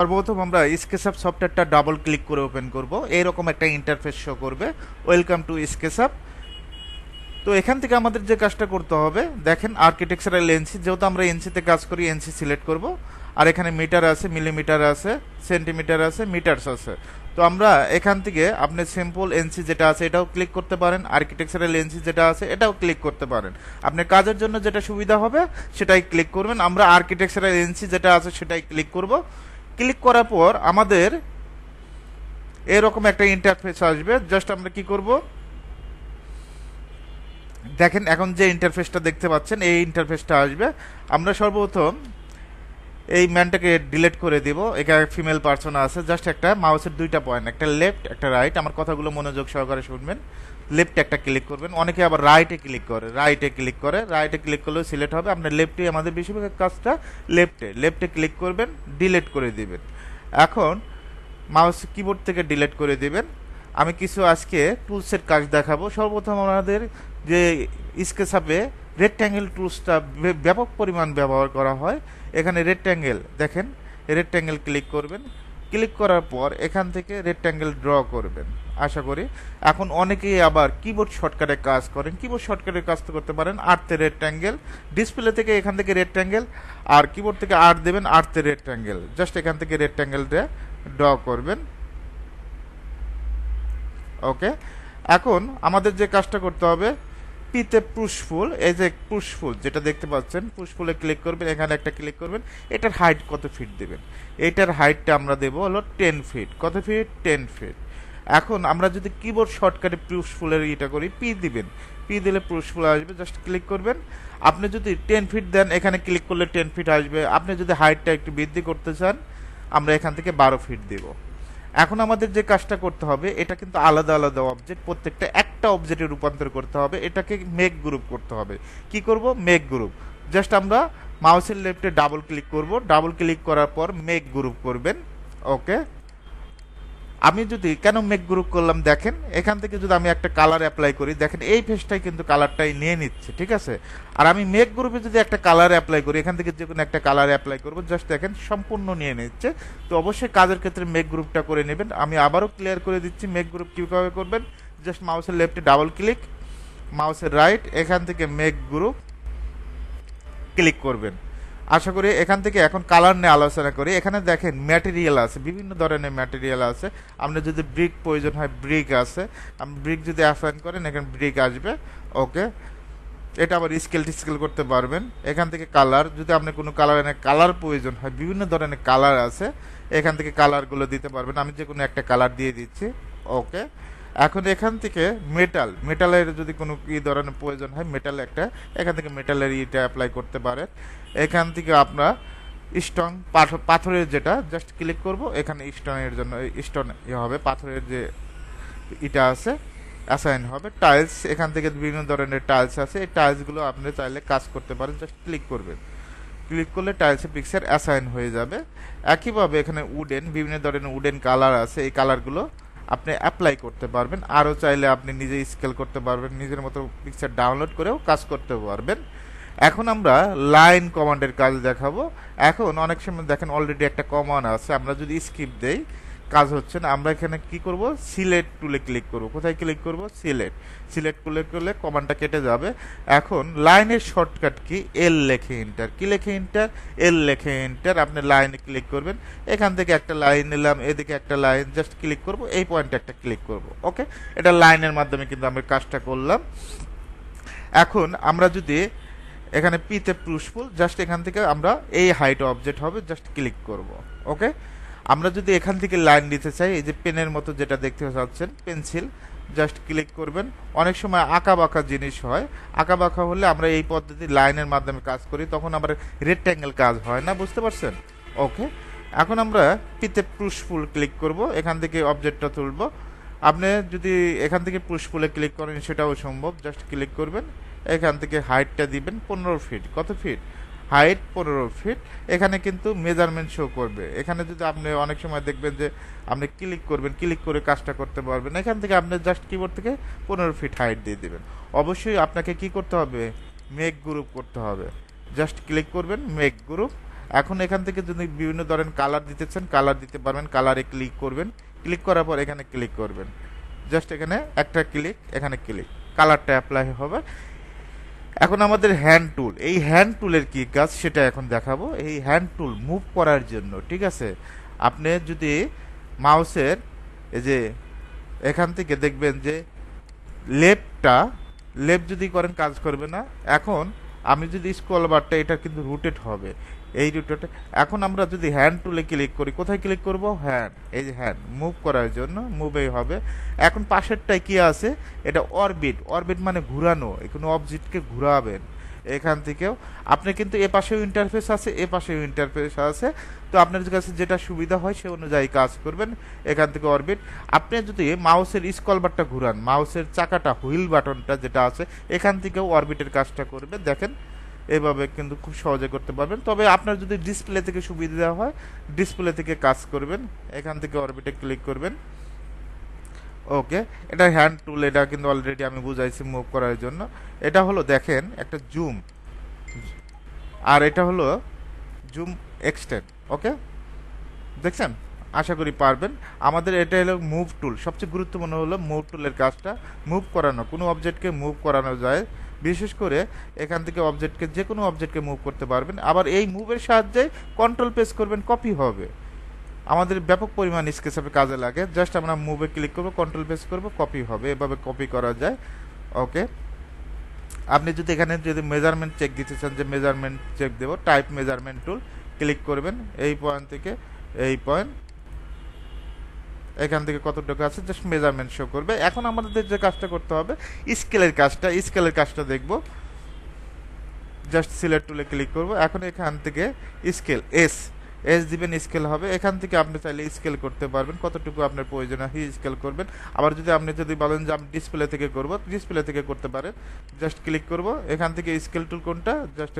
সর্বপ্রথম আমরা স্কেচআপ সফটওয়্যারটা ডাবল ক্লিক করে ওপেন করব। এইরকম একটা ইন্টারফেস শো করবে, ওয়েলকাম টু স্কেচআপ। তো এখান থেকে আমাদের যে কাজটা করতে হবে, দেখেন আর্কিটেকচারাল এনসি, যেহেতু আমরা এনসিতে কাজ করি এনসি সিলেক্ট করব। আর এখানে মিটার আছে, মিলিমিটার আছে, সেন্টিমিটার আছে, মিটারস আছে। তো আমরা এখান থেকে আপনি সিম্পল এনসি যেটা আছে এটাও ক্লিক করতে পারেন, আর্কিটেকচারাল এনসি যেটা আছে এটাও ক্লিক করতে পারেন। আপনি কাজের জন্য যেটা সুবিধা হবে সেটাই ক্লিক করবেন। আমরা আর্কিটেকচারাল এনসি যেটা আছে সেটাই ক্লিক করব। ক্লিক করার পর আমাদের এরকম একটা ইন্টারফেস আসবে। জাস্ট আমরা কি করব, দেখেন এখন যে ইন্টারফেসটা দেখতে পাচ্ছেন এই ইন্টারফেসটা আসবে। আমরা সর্বপ্রথম এই ম্যানটাকে ডিলিট করে দিব। এখানে ফিমেল পার্সন আছে, জাস্ট একটা মাউসের দুইটা পয়েন্ট, একটা লেফট একটা রাইট। আমার কথাগুলো মনোযোগ সহকারে শুনবেন। লেফটে একটা ক্লিক করবেন, অনেকে আবার রাইটে ক্লিক করে, রাইটে ক্লিক করলেও সিলেক্ট হবে। আপনার লেফটে, আমাদের বেশিরভাগ কাজটা লেফটে ক্লিক করবেন, ডিলিট করে দিবেন। এখন মাউস কিবোর্ড থেকে ডিলিট করে দিবেন। আমি কিছু আজকে টুলসের কাজ দেখাবো। সর্বপ্রথম আমাদের যে স্কেচআপে রেক্ট্যাঙ্গেল টুলসটা ব্যাপক পরিমাণ ব্যবহার করা হয়। এখানে রেক্ট্যাঙ্গেল, দেখেন রেক্ট্যাঙ্গেল ক্লিক করবেন। ক্লিক করার পর এখান থেকে রেক্ট্যাঙ্গেল ড্র করবেন আশা করি। এখন অনেকেই আবার কিবোর্ড শর্টকাটে কাজ করেন, কিবোর্ড শর্টকাটে কাজ তো করতে পারেন। আর্টতে রেক্ট্যাঙ্গেল, ডিসপ্লে থেকে এখান থেকে রেক্ট্যাঙ্গেল, আর কিবোর্ড থেকে আর্ট দেবেন, আর্টতে রেক্ট্যাঙ্গেল। জাস্ট এখান থেকে রেক্ট্যাঙ্গেলটা ড্র করবেন। ওকে, এখন আমাদের যে কাজটা করতে হবে, পিতে পুশফুল, এই যে পুশফুল যেটা দেখতে পাচ্ছেন, পুশফুলে ক্লিক করবেন, এখানে একটা ক্লিক করবেন। এটার হাইট কত ফিট দেবেন? এটার হাইটটা আমরা দেব হলো 10 ফিট। কত ফিট? 10 ফিট। এখন আমরা যদি কিবোর্ড শর্টকাটে পুশফুলের এটা করি, পি দিবেন, পি দিলে পুশফুল আসবে। জাস্ট ক্লিক করবেন। আপনি যদি 10 ফিট দেন, এখানে ক্লিক করলে 10 ফিট আসবে। আপনি যদি হাইটটা একটু বৃদ্ধি করতে চান, আমরা এখান থেকে 12 ফিট দেব। এখন আমাদের যে কাজটা করতে হবে, এটা কিন্তু আলাদা আলাদা অবজেক্ট, প্রত্যেকটা একটা অবজেক্টে রূপান্তর করতে হবে। এটাকে মেক গ্রুপ করতে হবে। কি করব? Make group. জাস্ট আমরা মাউসের লেফটে ডাবল ক্লিক করব। ডাবল ক্লিক করার পর মেক গ্রুপ করবেন। ওকে, আমি যদি কেন মেক গ্রুপ করলাম, দেখেন এখান থেকে যদি আমি একটা কালার অ্যাপ্লাই করি, দেখেন এই ফেসটাই কিন্তু কালারটাই নিয়ে নিচ্ছে, ঠিক আছে। আর আমি মেক গ্রুপে যদি একটা কালার অ্যাপ্লাই করি, এখান থেকে যে কোনো একটা কালার অ্যাপ্লাই করবো, জাস্ট দেখেন সম্পূর্ণ নিয়ে নিচ্ছে। তো অবশ্যই কাজের ক্ষেত্রে মেক গ্রুপটা করে নেবেন। আমি আবারও ক্লিয়ার করে দিচ্ছি মেক গ্রুপ কীভাবে করবেন। জাস্ট মাউসের লেফটে ডাবল ক্লিক, মাউসের রাইট, এখান থেকে মেক গ্রুপ ক্লিক করবেন। আশা করি এখান থেকে এখন কালার নিয়ে আলোচনা করি। এখানে দেখেন ম্যাটেরিয়াল আছে, বিভিন্ন ধরনের ম্যাটেরিয়াল আছে। আপনার যদি ব্রিক প্রয়োজন হয়, ব্রিক আছে। আপনি ব্রিক যদি অ্যাসাইন করেন, এখানে ব্রিক আসবে। ওকে, এটা আবার স্কেল টিস্কেল করতে পারবেন। এখান থেকে কালার, যদি আপনি কোনো কালার প্রয়োজন হয়, বিভিন্ন ধরনের কালার আছে, এখান থেকে কালারগুলো দিতে পারবেন। আমি যে কোনো একটা কালার দিয়ে দিচ্ছি। ওকে, এখন এখান থেকে মেটালের যদি কোনো কি ধরনের প্রয়োজন হয়, মেটাল একটা, এখান থেকে মেটালের ইটা অ্যাপ্লাই করতে পারেন। এখান থেকে আপনার স্টোন, পাথরের যেটা, জাস্ট ক্লিক করব। এখানে স্টোনের জন্য স্টোন হবে, পাথরের যে ইটা আছে অ্যাসাইন হবে। টাইলস, এখান থেকে বিভিন্ন ধরনের টাইলস আছে, এই টাইলসগুলো আপনি চাইলে কাজ করতে পারেন। জাস্ট ক্লিক করবেন। ক্লিক করলে টাইলসের পিকচার অ্যাসাইন হয়ে যাবে। একইভাবে এখানে উডেন, বিভিন্ন ধরনের উডেন কালার আছে, এই কালারগুলো আপনি অ্যাপ্লাই করতে পারবেন। আরও চাইলে আপনি নিজে স্কেল করতে পারবেন, নিজের মতো পিকচার ডাউনলোড করেও কাজ করতে পারবেন। এখন আমরা লাইন কমান্ডের কাজ দেখাবো। এখন অনেক সময় দেখেন অলরেডি একটা কমান্ড আছে, আমরা যদি স্কিপ দেই কাজ হচ্ছে না। আমরা এখানে কি করব? সিলেক্ট টুলে ক্লিক করব। কোথায় ক্লিক করব? সিলেক্ট টুলে করলে কমান্ডটা কেটে যাবে। এখন লাইনের শর্টকাট কি? এল লেখে এন্টার। কি লেখে এন্টার? এল লেখে এন্টার। আপনি লাইনে ক্লিক করবেন। এখান থেকে একটা লাইন নিলাম, এদিকে একটা লাইন, জাস্ট ক্লিক করব, এই পয়েন্টে একটা ক্লিক করব। ওকে, এটা লাইনের মাধ্যমে কিন্তু আমরা কাজটা করলাম। এখন আমরা যদি এখানে পিতে পুশফুল, জাস্ট এখান থেকে আমরা এই হাইট অবজেক্ট হবে, জাস্ট ক্লিক করব। ওকে, আমরা যদি এখান থেকে লাইন দিতে চাই, এই যে পেনের মতো যেটা দেখতে পাচ্ছেন, পেন্সিল, জাস্ট ক্লিক করবেন। অনেক সময় আঁকা বাঁকা জিনিস হয়, আঁকা বাঁকা হলে আমরা এই পদ্ধতি লাইনের মাধ্যমে কাজ করি, তখন আবার রেক্ট্যাঙ্গেল কাজ হয় না, বুঝতে পারছেন? ওকে, এখন আমরা পিতে পুশফুল ক্লিক করব, এখান থেকে অবজেক্টটা তুলব। আপনি যদি এখান থেকে পুশফুলে ক্লিক করেন সেটাও সম্ভব। জাস্ট ক্লিক করবেন, এখান থেকে হাইটটা দিবেন 15 ফিট। কত ফিট? Height 15 fit. এখানে কিন্তু মেজারমেন্ট শো করবে। এখানে যদি আপনি অনেক সময় দেখবেন যে আপনি ক্লিক করবেন, ক্লিক করে কাজটা করতে পারবেন। এখান থেকে আপনি জাস্ট কিবোর্ড থেকে 15 ফিট হাইট দিয়ে দিবেন। অবশ্যই আপনাকে কি করতে হবে? মেক গ্রুপ করতে হবে। জাস্ট ক্লিক করবেন, মেক গ্রুপ। এখন এখান থেকে যদি বিভিন্ন ধরনের কালার দিতে চান কালার দিতে পারবেন, কালারে ক্লিক করবেন, ক্লিক করার পর এখানে ক্লিক করবেন, জাস্ট এখানে একটা ক্লিক, এখানে ক্লিক, কালারটা অ্যাপ্লাই হবে। এখন আমাদের হ্যান্ড টুল, এই হ্যান্ড টুলের কি কাজ সেটা এখন দেখাবো। এই হ্যান্ড টুল মুভ করার জন্য, ঠিক আছে, আপনি যদি মাউসের এই যে এখান থেকে দেখবেন যে লেফট যদি করেন কাজ করবে না। এখন আমি যদি স্ক্রল বারটা, এটা কিন্তু রোটেট হবে, এই রোটেট। এখন আমরা যদি হ্যান্ড টুলে ক্লিক করি, কোথায় ক্লিক করব? হ্যান্ড, এই যে হ্যান্ড মুভ করার জন্য মুভেই হবে। এখন পাশেরটায় কি আছে? এটা অরবিট মানে ঘুরানো, কোনো অবজেক্টকে ঘুরাবেন। এখান থেকেও আপনি কিন্তু এ পাশেও ইন্টারফেস আছে, এ পাশেও ইন্টারফেস আছে, তো আপনার কাছে যেটা সুবিধা হয় সে অনুযায়ী কাজ করবেন। এখান থেকে অরবিট, আপনি যদি মাউসের স্ক্রল বারটা ঘুরান, মাউসের চাকাটা হুইল বাটনটা যেটা আছে, এখান থেকেও অরবিটের কাজটা করবে। দেখেন এইভাবে কিন্তু খুব সহজে করতে পারবেন। তবে আপনার যদি ডিসপ্লে থেকে সুবিধা দেওয়া হয়, ডিসপ্লে থেকে কাজ করবেন। এখান থেকে অরবিটে ক্লিক করবেন। ওকে, এটা হ্যান্ড টুল, এটা কিন্তু অলরেডি আমি বুঝাইছি মুভ করার জন্য। এটা হলো দেখেন একটা জুম, আর এটা হলো জুম এক্সটেন্ড। ওকে, দেখছেন? আশা করি পারবেন। আমাদের এটা হলো মুভ টুল, সবচেয়ে গুরুত্বপূর্ণ হলো মুভ টুলের কাজটা, মুভ করানো, কোনো অবজেক্টকে মুভ করানো যায়। বিশেষ করে এখান থেকে অবজেক্টকে, যে কোনো অবজেক্টকে মুভ করতে পারবেন। আবার এই মুভের সাহায্যে কন্ট্রোল প্রেস করবেন, কপি হবে। আমাদের ব্যাপক পরিমাণ স্কেচে কাজে লাগে। জাস্ট আমরা মুভে ক্লিক করবো, কন্ট্রোল প্রেস করবো, কপি হবে। এভাবে কপি করা যায়। ওকে, আপনি যদি এখানে যদি মেজারমেন্ট চেক দিতে চান, যে মেজারমেন্ট চেক দেবো, টাইপ মেজারমেন্ট টুল, ক্লিক করবেন, এই পয়েন্ট থেকে এই পয়েন্ট, এখান থেকে কতটুকু আছে জাস্ট মেজারমেন্ট শো করবে। এখন আমাদের যে কাজটা করতে হবে, স্কেলের কাজটা দেখব। জাস্ট সিলেক্ট টুলে ক্লিক করব। এখন এখান থেকে স্কেল এস দিবেন, স্কেল হবে। এখান থেকে আপনি চাইলে স্কেল করতে পারবেন, কতটুকু আপনার প্রয়োজন হয় স্কেল করবেন। আবার যদি বলেন যে আমি ডিসপ্লে থেকে করব, ডিসপ্লে থেকে করতে পারেন। জাস্ট ক্লিক করব, এখান থেকে স্কেল টুল কোনটা, জাস্ট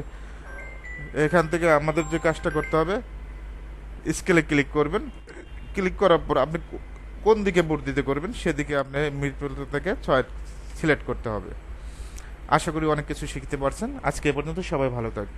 এখান থেকে আমাদের যে কাজটা করতে হবে, স্কেলে ক্লিক করবেন। ক্লিক করার পর আপনি কোন দিকে বর্ধিত করবেন সেদিকে আপনি মিডল থেকে 6 সিলেক্ট করতে হবে। আশা করি অনেক কিছু শিখতে পারছেন। আজকে এ পর্যন্ত, সবাই ভালো থাকবেন।